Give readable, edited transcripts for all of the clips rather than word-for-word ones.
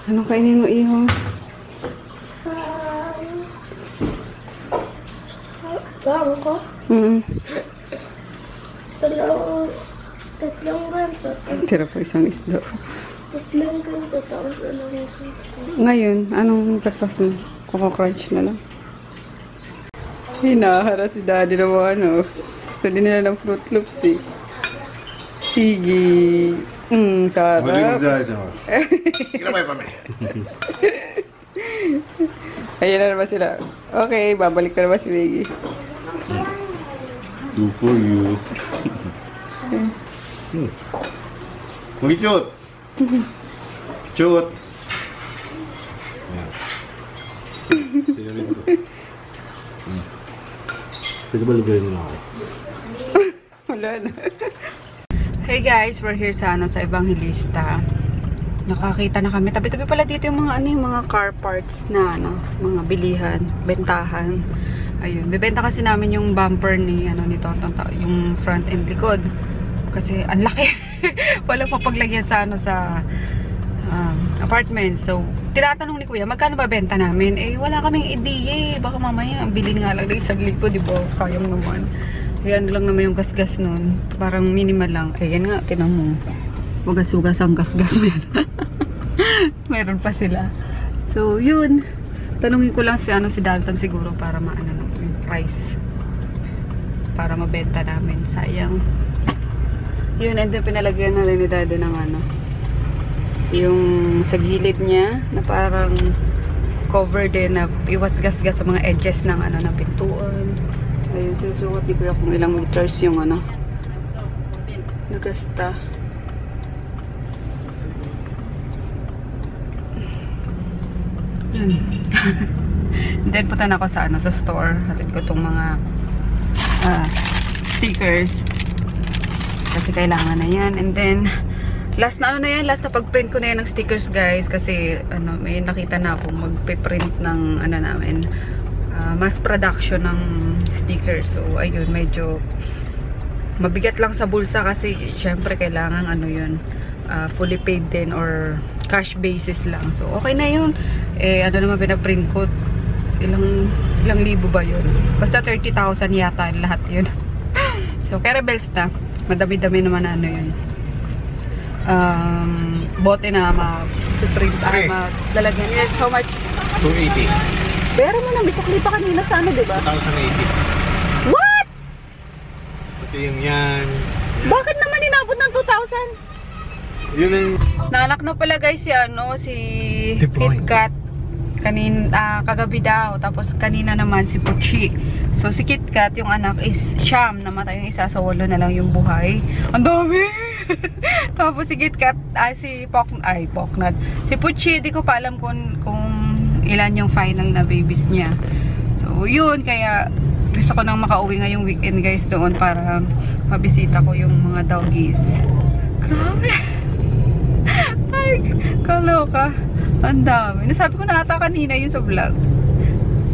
Anong kainin mo, Iho? Bangko? Tatlong ganto. Tira po isang isdo. Tatlong ganto, tapos walang ganto. Ngayon, anong breakfast mo? Coco Crunch na lang. Hinahara si Daddy na mga ano. Gusto din nila ng Fruit Loops eh. Sige. Sarap. Ayan na naman sila. Okay, babalik na naman si Maggie. Do for you. Uy, Chot! Chot! Pwede ba lugayin mo ako? Wala na. Hey guys, we're here sa Evangelista. Nakakita na kami. Tabi-tabi pala dito yung mga yung mga car parts na mga bilihan, bentahan. Ayun, bebenta kasi namin yung bumper ni ni Tonton, yung front and likod. Kasi ang laki. Walang papaglagyan sa sa apartment. So, tinatanong ni Kuya, magkano ba benta namin? Eh, wala kaming ideya eh. Baka mamaya, bilhin nga lang sa likod, di ba? Sayang naman. Yan lang naman yung gasgas nun. Parang minimal lang. Ayan nga, tinan mo. Wagas-ugas ang gasgas meron. Meron pa sila. So, yun. Tanungin ko lang si Dalton siguro para maano na yung price. Para mabenta namin. Sayang. Yun, and then pinalagyan na rin ni Dado ng yung sa gilid niya na parang cover din na iwas gasgas sa mga edges ng ng pintuan. Ayun, susukat di ko kung ilang meters yung nagasta. Yun. Then punta na ako sa store. Hatid ko tong mga stickers. Kasi kailangan na yan. And then last na last na pag-print ko na yan ng stickers, guys. Kasi may nakita na ako magpe-print ng namin. Mass production ng stickers. So ayun, medyo mabigat lang sa bulsa kasi syempre kailangan yun, fully paid din or cash basis lang. So okay na yun. Eh naman pinaprint ko, ilang libo ba yun? Basta 30,000 yata lahat yun. So caravels na, madami-dami naman yun. Bote na ma-print lalagyan. Yes, how much? 280. Pero mo na, may sukli pa kanina sa diba? 2,080. What? Ito yung yan. Bakit naman inabot ng 2,000? Yun ang... Naanak na pala guys si KitKat. Kagabi daw. Tapos kanina naman si Puchi. So si KitKat, yung anak is Siyam. Namatay yung isa, sa 8 na lang yung buhay. Ang dami! Tapos si KitKat, si Poknat. Si Puchi, di ko pa alam kung ilan yung final na babies niya. So yun, kaya gusto ko nang makauwi ngayong weekend guys doon para mabisita ko yung mga doggies. Grabe! Ay, kaloka. Ang dami. Nasabi ko na ata kanina yun sa vlog.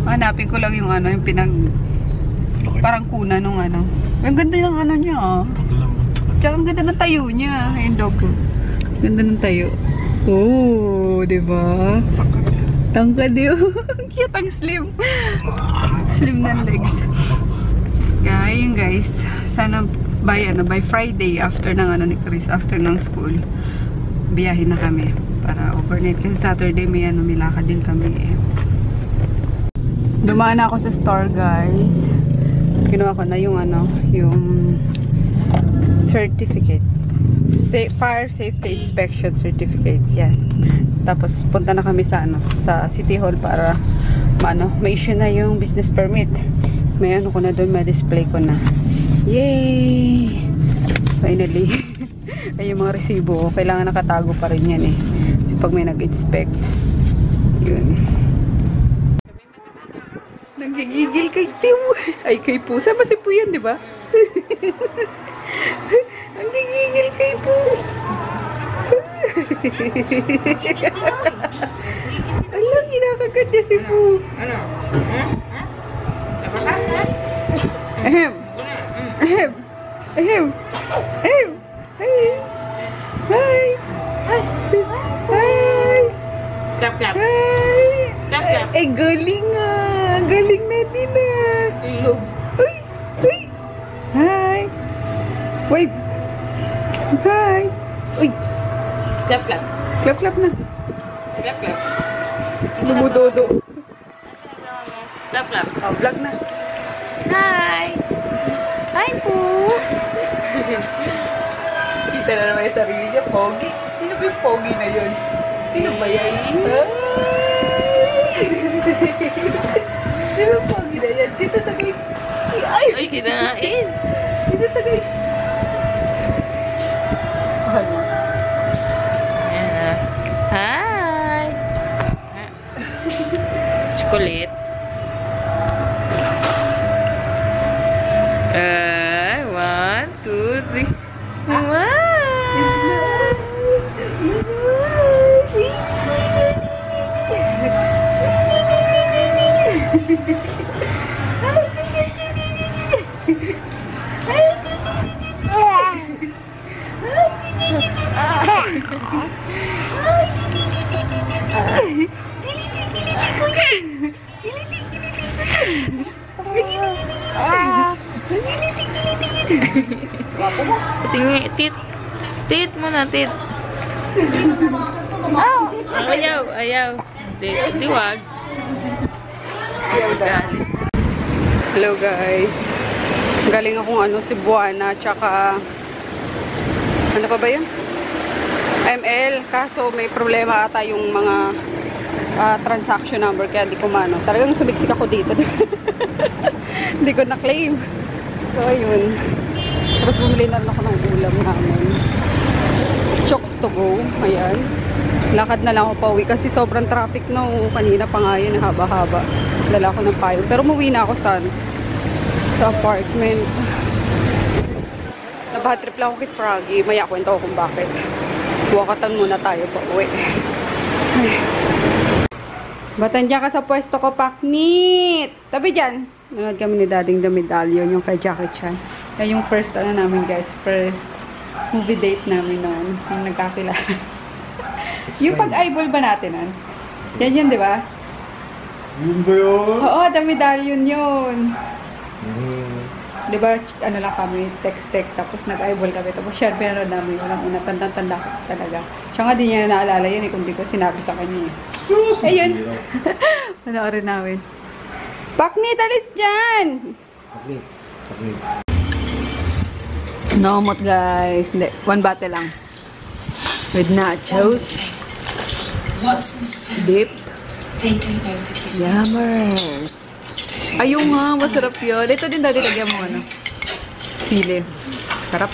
Hanapin ko lang yung yung parang kuna nung Ang ganda ng niya. Tsaka ang ganda ng tayo niya. Yung dog ko. Ganda ng tayo. Oh, diba? Tangkad yun. Cute, ang slim. Slim ng legs. Kaya yun guys. Sana by Friday after ng next race, after ng school, biyahin na kami para overnight. Kasi Saturday may lakad din kami eh. Dumaan na ako sa store guys. Kinuha ko na yung yung certificate. Fire Safety Inspection Certificate. Yan. Tapos punta na kami sa sa City Hall para ma-issue na yung business permit. May ko na doon, ma-display ko na. Yay! Finally. Ay yung mga resibo, kailangan nakatago pa rin yan eh. Kasi pag may nag-inspect. Yun. Nagigigil kay Piu. Ay, kay Pu. Sama si Pu yan, di ba? Ang gigigil kay Pu. Alam, kinakagat niya si Pu. Ano? Ahem. Ahem. Ahem. Ahem. Hi. Hi. Hi. Clap, clap. Ay, galing ah. Galing natin ah. Ilog. Uy, uy. Hi. Wave. Hi. Uy. Clap, clap. Clap, clap na. Clap, clap. Dumudodo. Clap, clap. Oh, vlog na. Hi. Hi po. Kita na naman yung sarili niya. Pogi. Sino ba yung pogi na yun? Sino ba yan? Sino yung pogi na yan? Dito sa guys. Ay, kinain. Dito sa guys. Ano? Hi. Chocolate. One, two, three. Smile. Tingin, tit. Tit muna, tit. Ayaw, ayaw. Di wag. Hello guys. Galing akong Cebuana, tsaka ano pa ba yun? ML. Kaso may problema ata yung mga transaction number, kaya di ko mano. Talagang sumiksik ako dito. Hindi ko na-claim. So ayun. Tapos bumili na rin ako ng ulam namin. Chokes to go. Ayan. Lakad na lang ako pauwi kasi sobrang traffic no. Kanina pa nga yun, haba-haba. Dala ako ng payong. Pero umuwi na ako sa apartment. Nabahatrip lang ako kay Froggy. Maya kwento ko kung bakit. Wakatan muna tayo pauwi. Batan dyan ka sa pwesto ko, Paknit! Tabi dyan! Nanood kami ni Dading The Medallion, yung kay Jackie Chan. Yan yung first namin guys. First movie date namin noon. Yung nagkakilala. Yung pag-eyeball ba natin, an? Yan yun, di ba? Yun ba yun? Oo, The Medallion yun. Di ba, ano lang kami, text-text, tapos nag-eyeball kami. Tapos siya, pinanood namin yun. Ang una, tanda-tanda talaga. Siya nga, di niya naalala yun, kung di ko sinabi sa kanya. Ayun. Panoorin namin. Paknit, alis dyan! Paknit. Paknit. Nomot guys. Hindi, one bate lang. With nachos. Watson's family. Dip. They don't know that he's Yummers. Ayun nga, masarap yun. Ito din dati lagyan mo ano. Sili. Sarap.